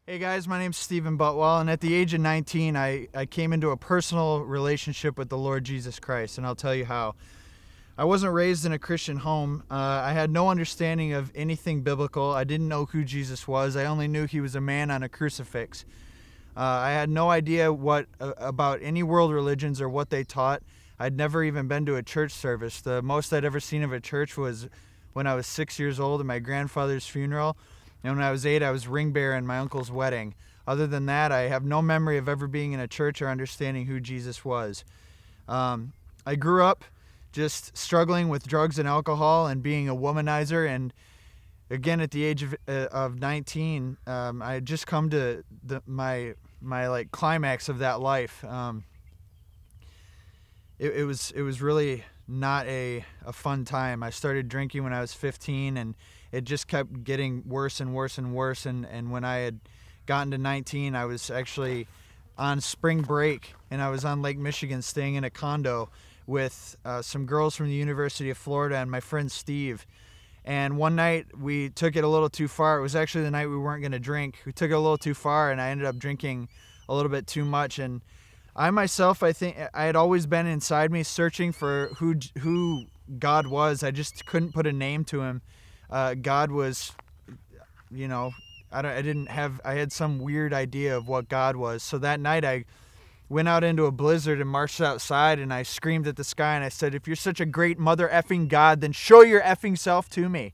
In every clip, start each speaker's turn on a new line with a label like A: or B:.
A: Hey guys, my name's Stephen Butwell, and at the age of 19, I came into a personal relationship with the Lord Jesus Christ, and I'll tell you how. I wasn't raised in a Christian home. I had no understanding of anything biblical. I didn't know who Jesus was. I only knew he was a man on a crucifix. I had no idea about any world religions or what they taught. I'd never even been to a church service. The most I'd ever seen of a church was when I was 6 years old at my grandfather's funeral. And when I was 8, I was ring bearer in my uncle's wedding. Other than that, I have no memory of ever being in a church or understanding who Jesus was. I grew up just struggling with drugs and alcohol and being a womanizer. And again, at the age of 19, I had just come to my like climax of that life. It was really not a fun time. I started drinking when I was 15, and it just kept getting worse and worse and worse. And when I had gotten to 19, I was actually on spring break, and I was on Lake Michigan staying in a condo with some girls from the University of Florida and my friend Steve. And one night we took it a little too far. It was actually the night we weren't going to drink. We took it a little too far, and I ended up drinking a little bit too much. And I myself, I think I had always been inside me searching for who God was. I just couldn't put a name to him. God was, I had some weird idea of what God was. So that night I went out into a blizzard and marched outside, and I screamed at the sky and I said, "If you're such a great mother effing God, then show your effing self to me.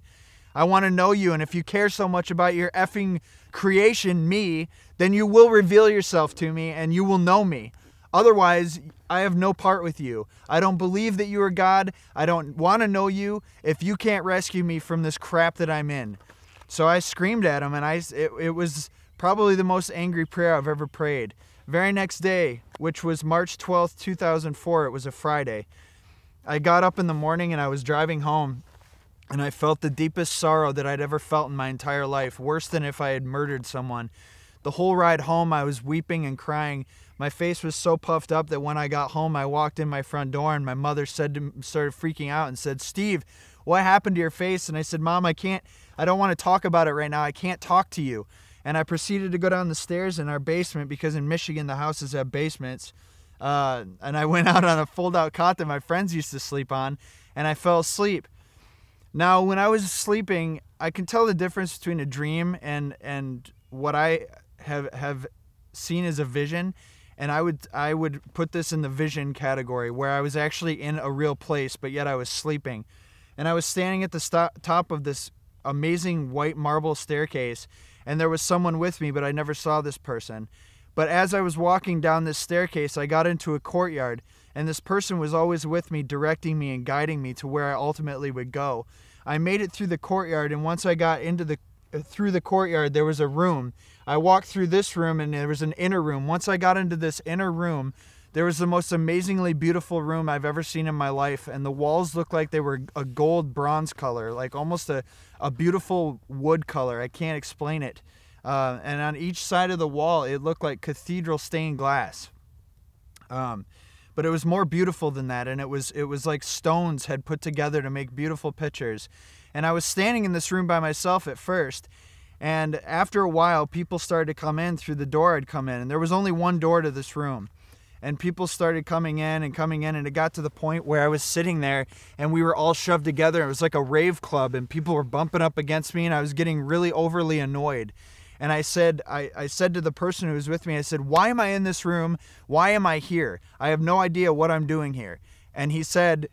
A: I want to know you, and if you care so much about your effing creation, me, then you will reveal yourself to me and you will know me. Otherwise, I have no part with you. I don't believe that you are God. I don't want to know you if you can't rescue me from this crap that I'm in." So I screamed at him, and it was probably the most angry prayer I've ever prayed. Very next day, which was March 12th, 2004, it was a Friday, I got up in the morning and I was driving home, and I felt the deepest sorrow that I'd ever felt in my entire life, worse than if I had murdered someone. The whole ride home, I was weeping and crying. My face was so puffed up that when I got home, I walked in my front door, and my mother started freaking out and said, "Steve, what happened to your face?" And I said, "Mom, I don't want to talk about it right now. I can't talk to you." And I proceeded to go down the stairs in our basement, because in Michigan, the houses have basements. And I went out on a fold-out cot that my friends used to sleep on, and I fell asleep. Now, when I was sleeping, I can tell the difference between a dream and what I have seen as a vision. And I would put this in the vision category, where I was actually in a real place, but yet I was sleeping. And I was standing at the top of this amazing white marble staircase, and there was someone with me, but I never saw this person. But as I was walking down this staircase, I got into a courtyard, and this person was always with me, directing me and guiding me to where I ultimately would go. I made it through the courtyard, and once I got through the courtyard, there was a room. I walked through this room, and there was an inner room. Once I got into this inner room, there was the most amazingly beautiful room I've ever seen in my life, and the walls looked like they were a gold bronze color, like almost a beautiful wood color. I can't explain it. And on each side of the wall, it looked like cathedral stained glass. But it was more beautiful than that, and it was like stones had put together to make beautiful pictures. And I was standing in this room by myself at first, and after a while, people started to come in through the door I'd come in, and there was only one door to this room. And people started coming in, and it got to the point where I was sitting there, and we were all shoved together. It was like a rave club, and people were bumping up against me, and I was getting really overly annoyed. And I said to the person who was with me, I said, "Why am I in this room? Why am I here? I have no idea what I'm doing here." And he said,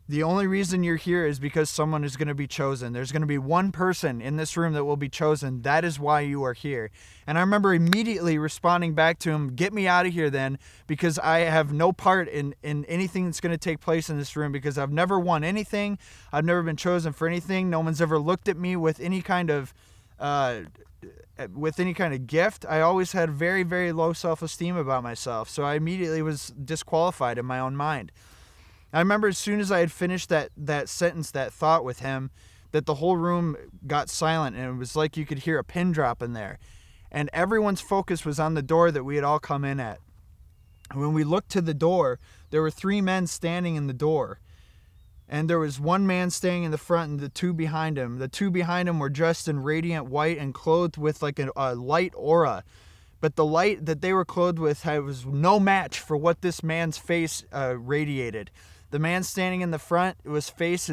A: "The only reason you're here is because someone is going to be chosen. There's going to be one person in this room that will be chosen. That is why you are here." And I remember immediately responding back to him, "Get me out of here then, because I have no part in anything that's going to take place in this room, because I've never won anything. I've never been chosen for anything. No one's ever looked at me with any kind of gift. I always had very, very low self-esteem about myself. So I immediately was disqualified in my own mind." I remember as soon as I had finished that sentence, that thought with him, that the whole room got silent, and it was like you could hear a pin drop in there. And everyone's focus was on the door that we had all come in at. When we looked to the door, there were 3 men standing in the door. And there was one man standing in the front and the two behind him. The two behind him were dressed in radiant white and clothed with like a light aura. But the light that they were clothed with was no match for what this man's face radiated. The man standing in the front, his face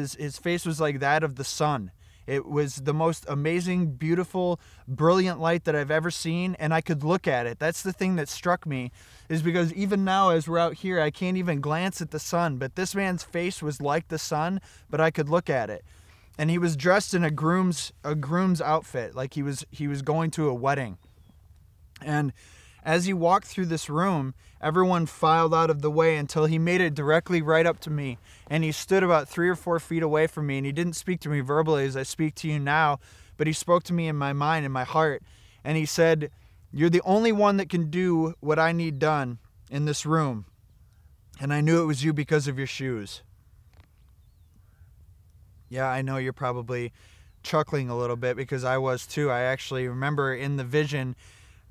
A: was like that of the sun. It was the most amazing, beautiful, brilliant light that I've ever seen, and I could look at it. That's the thing that struck me, is because even now as we're out here, I can't even glance at the sun, but this man's face was like the sun, but I could look at it. And he was dressed in a groom's outfit, like he was going to a wedding. And as he walked through this room, everyone filed out of the way until he made it directly right up to me. And he stood about 3 or 4 feet away from me, and he didn't speak to me verbally as I speak to you now, but he spoke to me in my mind, in my heart. And he said, "You're the only one that can do what I need done in this room. And I knew it was you because of your shoes." Yeah, I know you're probably chuckling a little bit, because I was too. I actually remember in the vision,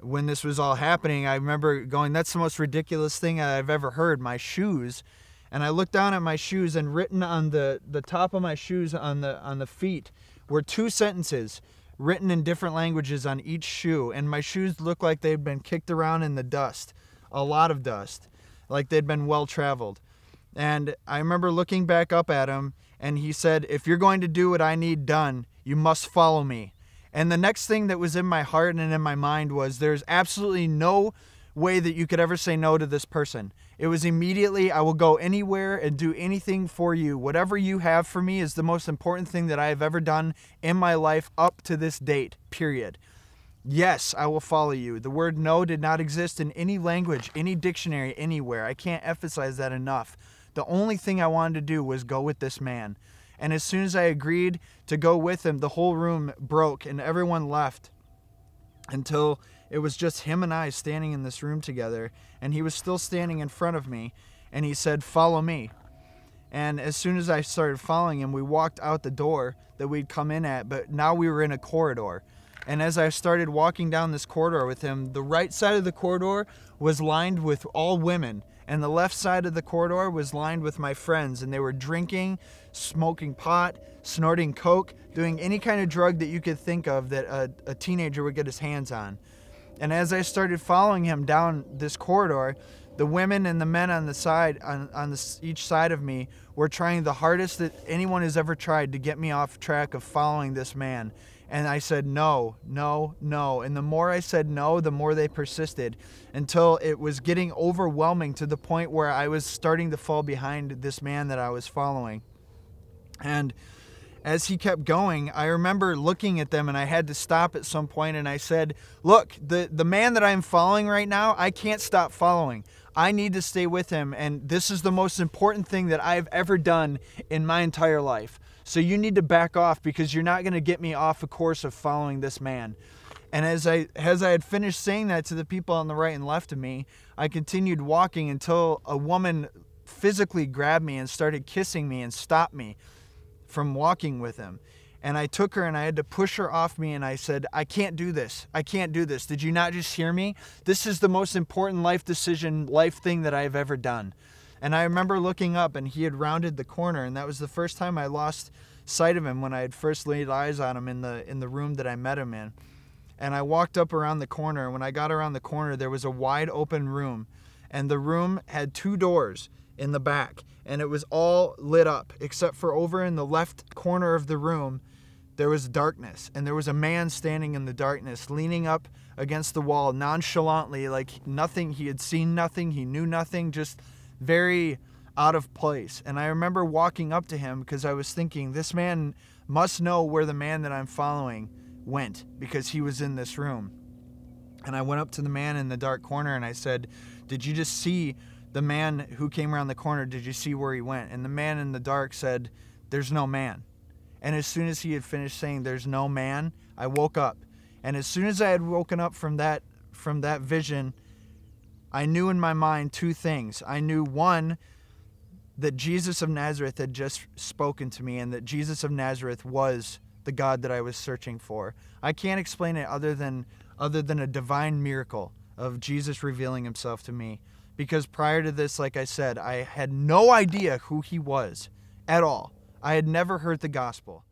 A: when this was all happening, I remember going, that's the most ridiculous thing I've ever heard, my shoes. And I looked down at my shoes, and written on the top of my shoes on the feet were 2 sentences written in different languages on each shoe. And my shoes looked like they'd been kicked around in the dust, a lot of dust, like they'd been well traveled. And I remember looking back up at him, and he said, "If you're going to do what I need done, you must follow me." And the next thing that was in my heart and in my mind was, there's absolutely no way that you could ever say no to this person. It was immediately, I will go anywhere and do anything for you. Whatever you have for me is the most important thing that I have ever done in my life up to this date, period. Yes, I will follow you. The word no did not exist in any language, any dictionary, anywhere. I can't emphasize that enough. The only thing I wanted to do was go with this man. And as soon as I agreed to go with him, the whole room broke and everyone left, until it was just him and I standing in this room together. And he was still standing in front of me, and he said, "Follow me." And as soon as I started following him, we walked out the door that we'd come in at, but now we were in a corridor. And as I started walking down this corridor with him, the right side of the corridor was lined with all women, and the left side of the corridor was lined with my friends, and they were drinking, smoking pot, snorting coke, doing any kind of drug that you could think of that a teenager would get his hands on. And as I started following him down this corridor, the women and the men on the side, each side of me, were trying the hardest that anyone has ever tried to get me off track of following this man. And I said no, no, no. And the more I said no, the more they persisted, until it was getting overwhelming to the point where I was starting to fall behind this man that I was following. And as he kept going, I remember looking at them, and I had to stop at some point, and I said, "Look, the man that I'm following right now, I can't stop following. I need to stay with him, and this is the most important thing that I've ever done in my entire life. So you need to back off, because you're not going to get me off a course of following this man." And as I had finished saying that to the people on the right and left of me, I continued walking until a woman physically grabbed me and started kissing me and stopped me from walking with him. And I took her, and I had to push her off me, and I said, "I can't do this. I can't do this. Did you not just hear me? This is the most important life thing that I've ever done." And I remember looking up, and he had rounded the corner, and that was the first time I lost sight of him, when I had first laid eyes on him in the room that I met him in. And I walked up around the corner, and when I got around the corner, there was a wide open room, and the room had 2 doors in the back, and it was all lit up, except for over in the left corner of the room, there was darkness, and there was a man standing in the darkness, leaning up against the wall nonchalantly, like nothing, he had seen nothing, he knew nothing, just very out of place. And I remember walking up to him, because I was thinking, this man must know where the man that I'm following went, because he was in this room. And I went up to the man in the dark corner, and I said, "Did you just see the man who came around the corner? Did you see where he went?" And the man in the dark said, "There's no man." And as soon as he had finished saying, "There's no man," I woke up. And as soon as I had woken up from that vision, I knew in my mind 2 things. I knew, one, that Jesus of Nazareth had just spoken to me, and that Jesus of Nazareth was the God that I was searching for. I can't explain it other than a divine miracle of Jesus revealing himself to me. Because prior to this, like I said, I had no idea who he was at all. I had never heard the gospel.